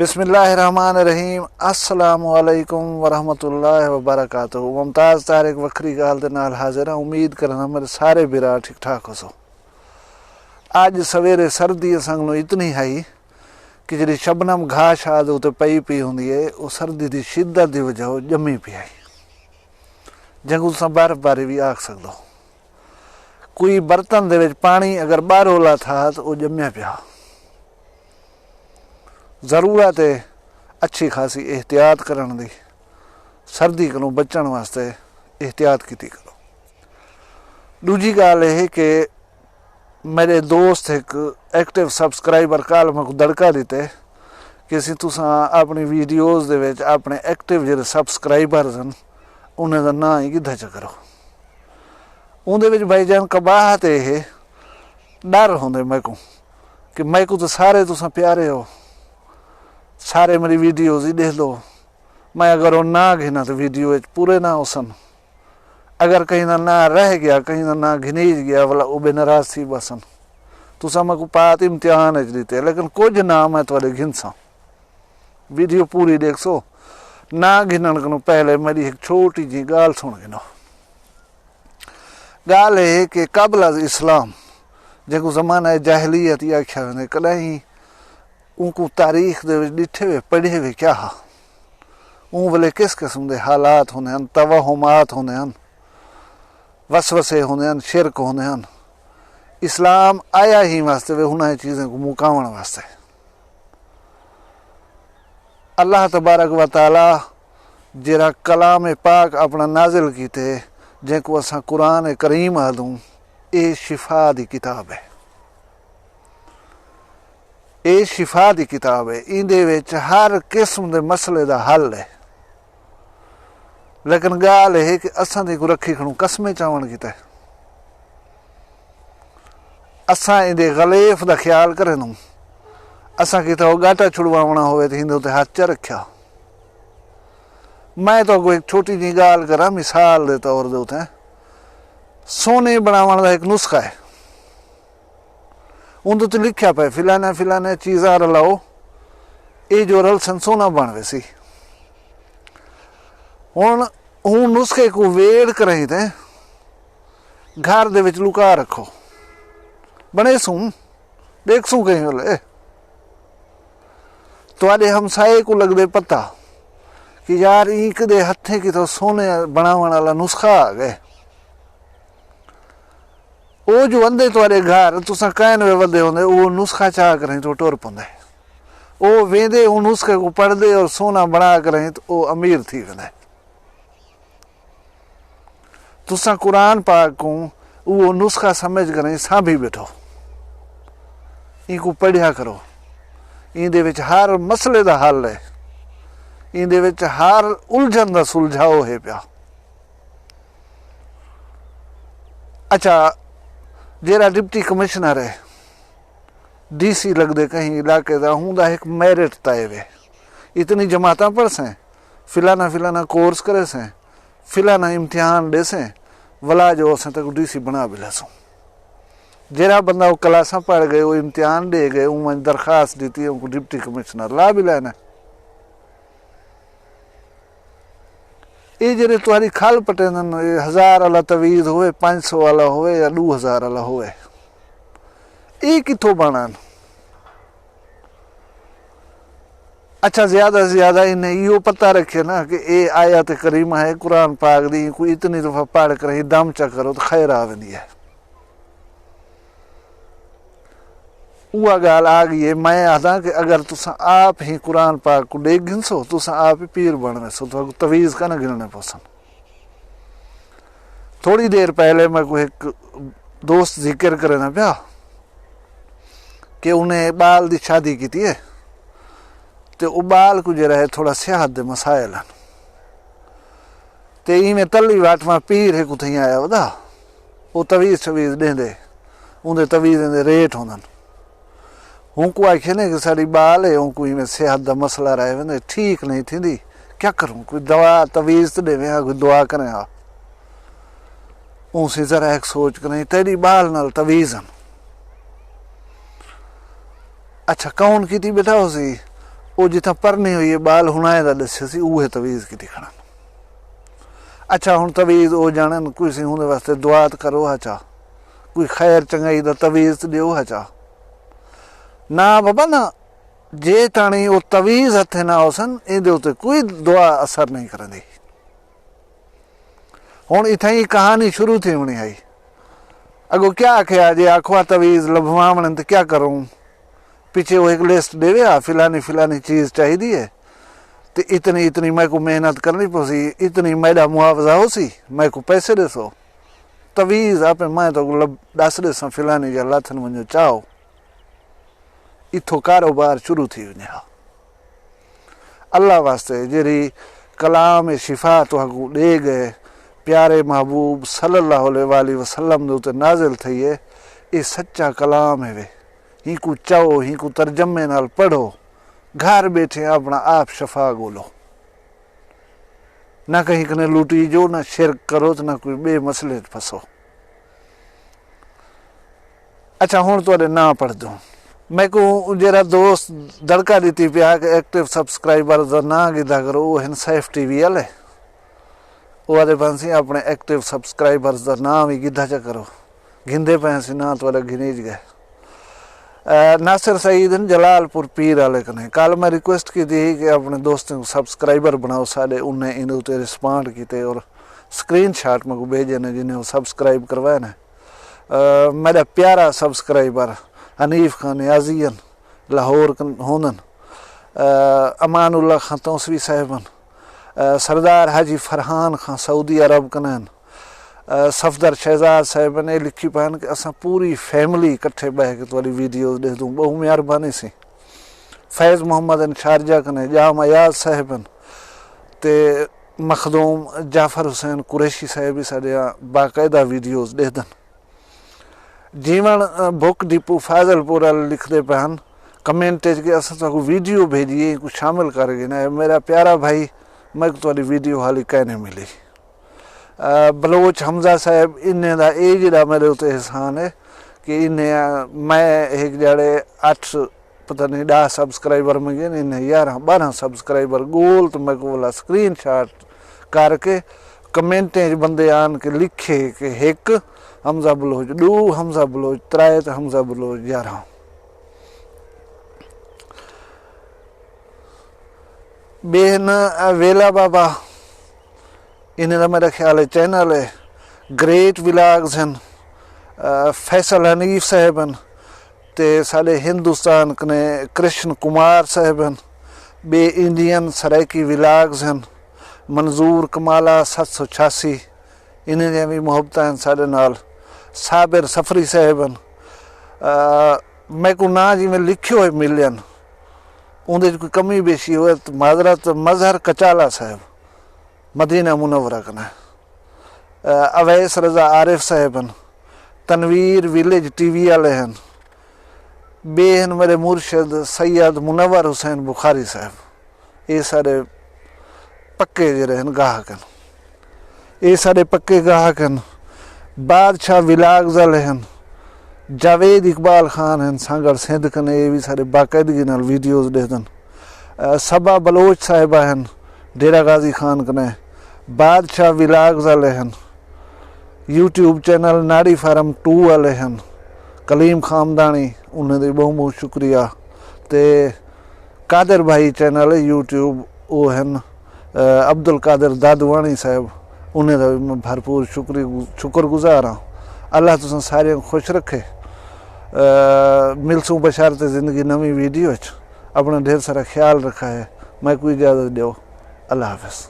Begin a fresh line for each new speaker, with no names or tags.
بسم اللہ الرحمن الرحیم السلام علیکم ورحمۃ اللہ وبرکاتہ۔ ممتاز طارق وکری گال دے نال حاضر ہوں، امید کرنا میرے سارے برا ٹھیک ٹھاک ہو سو۔ اج سویرے سردی سنگنو اتنی ہے کہ جی شبنم گھاس آد اتنے پئی ہوندی ہے، وہ سردی دی شدت دی وجہ جمی پی آئی، جنگو تساں برف باری بھی آکھ سکدو۔ کوئی برتن دے وچ پانی اگر باہر تھا تو وہ جمیا پیا۔ ضرورت ہے اچھی خاصی احتیاط کرن دی، سردی کو بچن واسطے احتیاط کیتی کرو۔ دوجی گال یہ کہ میرے دوست ایک ایکٹیو سبسکرائبر کال میں کو دڑکا دیتے کہ اسی تساں اپنی ویڈیوز دے وچ اپنے ایکٹیو جڑے سبسکرائبرز ہیں انہیں دا نام ہی کدھا چا کرو۔ اندر وچ بھائی جان کباہت یہ ڈر ہوندے میں کو کہ میں کو تو سارے تساں پیارے ہو، سارے میری ویڈیوز ہی دیکھ لو، میں اگر وہ نہ گھنا تو ویڈیو پورے نہ ہو سن، اگر کہیں نہ رہ گیا کہیں نہ گھنیج گیا والا وہ بے ناراض تھی بسن تساں میں کو پات امتحان دیتے، لیکن کچھ نہ میں تھوڑے گھنساں ویڈیو پوری دیکھ سو۔ نہ گھنن کنو پہلے میری ایک چھوٹی جی گال سن گنو۔ گال ہے کہ قبل از اسلام جنگو زمانہ جاہلیت یا کیا ویندے کدیں ان کو تاریخ دے ڈٹھے ہوئے پڑھے ہوئے کیا ہا ان والے کس قسم دے حالات ہونے ہیں، توہمات ہونے ہیں، وسوسے ہونے ہیں، شرک ہونے ہیں۔ اسلام آیا ہی واسطے وہ انہیں چیزیں کو مقاون واسطے۔ اللہ تبارک و تعالی جرا کلام پاک اپنا نازل کیتے جن کو اساں قرآن کریم آدوں، اے شفا دی کتاب ہے، اے شفا دی کتاب ہے، ان دے وچ ہر قسم دے مسئلے دا حل ہے۔ لیکن گال ہے کہ اساں دی کو رکھی کھڑوں قسمیں چاون کیتا ہے، اساں ان دے غلیف دا خیال کرنوں، اساں کیتا ہو گاٹا چھڑواونا ہوئے تو ہندو تے ہاتھ چا رکھیا۔ میں تو کوئی ایک چھوٹی جی گال کرا مثال دے طور دے ہوتے ہیں، سونے بناون دا ایک نسخہ ہے، اندر تو لکھیا پہ فلانا چیزاں رلاؤ یہ جو رل سن سونا بن ویسی۔ ہوں نسخے کو ویڑ کریں تے گھر دے وچ لکا رکھو، بنے سوں دیکھ سوں کہیں والے تواڈے ہمسائے کو لگ دے پتہ کہ یار اینک دے ہتھیں کی تو سونے بناون والا نسخہ آ گئے۔ وہ جو اندے تواڈے گھر تساں کہن وے ودے ہوندے وہ نسخہ چاہ کریں تو ٹر پوندے، وہ ویندے وہ نسخے کو پڑھ دے اور سونا بنا کریں تو وہ امیر تھی ویندے۔ تساں قرآن پاک کو وہ نسخہ سمجھ کریں سانبھی بیٹھو، ان کو پڑھیا کرو، ان دے وچ ہر مسئلے دا حل ہے، ان دے وچ ہر الجھن دا سلجھاؤ ہے پیا۔ اچھا جیرا ڈپٹی کمشنر ہے ڈی سی لگ دے کہیں علاقے دا ہوں دا ایک میرٹ طے وے، اتنی جماعتاں پڑھ سیں، فلانا کورس کرے سیں، فلانا امتحان دے سیں، ولا جو اسیں تک ڈی سی بنا بھی لسوں۔ جیرا بندہ وہ کلاساں پڑھ گئے، وہ امتحان دے گئے، وہ درخواست دیتی ہے ان کو ڈپٹی کمشنر لا بھی لینا۔ یہ جڑے تمہاری کھال پٹے دن 1000 والا تویز ہوئے، 500 والا ہوئے یا 2000 والا ہوئے، یہ کتوں بنان؟ اچھا زیادہ سے زیادہ انہیں یہ پتہ رکھے نا کہ اے آیت کریمہ ہے قرآن پاک دی، کوئی اتنی دفعہ پڑھ کر ہی دم چا کرو تو خیر آوندی ہے۔ وہ گال آ گئی ہے، میں آدھا کہ اگر تساں آپ ہی قرآن پاک کو دیکھ گنسو تساں آپ ہی پیر بن سو، تو تویز کا نہ گننے پوسن۔ تھوڑی دیر پہلے میں کوئی ایک دوست ذکر کرے نا پیا کہ انہیں بال دی شادی کی تھی ہے تو وہ بال کو جو رہے تھوڑا صحت دے مسائل ہیں، تو میں تلی واٹ میں پیر ہے کتھیں آیا ودا وہ تویز دیں دے اندھے تویز دے ریٹ ہوندن، ہوں کو آکھے نے کہ ساری بال ہے ہوں کوئی میں صحت دا مسئلہ رہے وندے ٹھیک نہیں تھی دی، کیا کروں کوئی دوا تویز تو دے ہاں کوئی دعا کریں ہاں، اسی ذرا ایک سوچ کریں تیری بال نال تویزن۔ اچھا کون کی تھی بیٹھا ہو سی وہ جتنا پرنی ہوئی ہے بال ہنائے دا دسے سی اوہے تویز کی دکھنا. اچھا ہوں تویز وہ جانن کوئی سی ہوں واسطے دعات کرو ہچا کوئی خیر چنگائی دا تویز دیو ہچا نہ بابا نہ جے تانی وہ تویز ہتھے نہ ہو سن ان دے اوتے کوئی دعا اثر نہیں کرندی. ہوں اتنا ہی کہانی شروع تھی ہونی آئی اگو کیا آخیا جی آخوا تویز لبھوامن تو کیا کروں پیچھے وہ ایک لسٹ دے فلانی فلانی چیز چاہیے تو اتنی میں کو محنت کرنی پوسی اتنی میرا معاوضہ ہو سی میں کو پیسے دے سو تویز آپ میں تو دس دے سا فلانی جا لاتھن ونجو چاہو اتھو کاروبار شروع تھی ونجا. اللہ واسطے جیری کلام شفا تو کو دے گئے پیارے محبوب صلی اللہ علیہ وسلم دے تے نازل تھی ہے یہ سچا کلام ہے ہی کو چاہو ہی کو ترجمے نال پڑھو گھر بیٹھے اپنا آپ شفا گولو نہ کہیں کنے لوٹی جو نہ شرک کرو تو نہ کوئی بے مسئلے پھسو. اچھا ہوں تو نہ پڑھ دوں میں کو جرا دوست دڑکا دیتی پیا کہ ایکٹیو سبسکرائبر دا نہ گدا کرو وہ ہیں سیف ٹی وی والے وہ آدھے پانسی اپنے ایکٹیو سبسکرائبرز دا نام ہی گدھا چا کرو گھندے پینسی نا تو والا گھنیج گئے. ناصر سعید جلال پور پیر والے کنے کل میں ریکویسٹ کی تھی کہ اپنے دوستوں کو سبسکرائبر بناؤ سارے انہیں ان اتنے رسپانڈ کیتے اور سکرین شاٹ میں کو بھیجے نے جنہیں وہ سبسکرائب کروائے نا. میرا پیارا سبسکرائبر حنیف خان نیازین لاہور ہونن امان اللہ خان توسوی صاحبن سردار حاجی فرحان خان سعودی عرب کنین صفدر شہزاد صاحب نے لکھی پہن کہ اساں پوری فیملی کٹھے بہ کے توالی ویڈیوز دے دوں بہو مہربانی سی. فیض محمد شارجہ کنے جام ایاز صاحبن تے مخدوم جعفر حسین قریشی صاحبی ساڈے باقاعدہ ویڈیوز دے دن. جیون بک ڈپو فاضل پورا لکھ دے پہن کمنٹیج کے اساں تو ویڈیو بھیجیے کو شامل کر گئے نا میرا پیارا بھائی میں توالی ویڈیو حالی کہنے ملی. بلوچ حمزہ صاحب انہیں دا ایج دا میرے اتنے احسان ہے کہ انہیں میں ایک جڑے 8 پتہ نہیں 10 سبسکرائبر میں گئے انہیں 11-12 سبسکرائبر گول تو میں کو بولا سکرین شاٹ کر کے کمنٹیں بندے آن کے لکھے کہ ایک حمزہ بلوچ 2 حمزہ بلوچ 3 حمزہ بلوچ 11. بہن ویلا بابا انہیں دا میرا خیال ہے چینل ہے گریٹ ولاگز ہیں فیصل حنیف صاحبن تے سارے ہندوستان کنے کرشن کمار صاحبن بے انڈین سرائکی ولاگز ہیں منظور کمالہ 786 انہیں دے بھی محبتہ ہیں سارے نال صابر سفری صاحبن میں کو نا جی میں لکھے ہوئے ملین اندھے کوئی کمی بیشی ہوئے تو معذرت مظہر کچالہ صاحب مدینہ منورہ کنا اویس رضا عارف صاحبن تنویر ویلیج ٹی وی والے ہیں بہن میرے مرشد سید منور حسین بخاری صاحب یہ سارے پکے جڑے ہیں گاہک ہیں یہ سارے پکے گاہک ہیں. بادشاہ ولاگز والے ہیں جاوید اقبال خان ہیں سانگڑ سندھ کنے یہ بھی سارے باقاعدگی نال ویڈیوز دے دن. صبا بلوچ صاحبہ ہیں ڈیرہ غازی خان کنے بادشاہ ولاگز والے ہیں یوٹیوب چینل ناڑی فارم 2 والے ہیں کلیم خامدانی انہیں دی بہت بہت شکریہ تے قادر بھائی چینل ہے یوٹیوب وہ ہیں عبد القادر دادوانی صاحب انہیں دا بھی میں بھرپور شکر گزار ہوں. اللہ تساں سارے خوش رکھے. ملسوں بشارت زندگی نوی ویڈیو اپنا ڈھیر سارا خیال رکھا ہے. میں کوئی اجازت دیو. اللہ حافظ.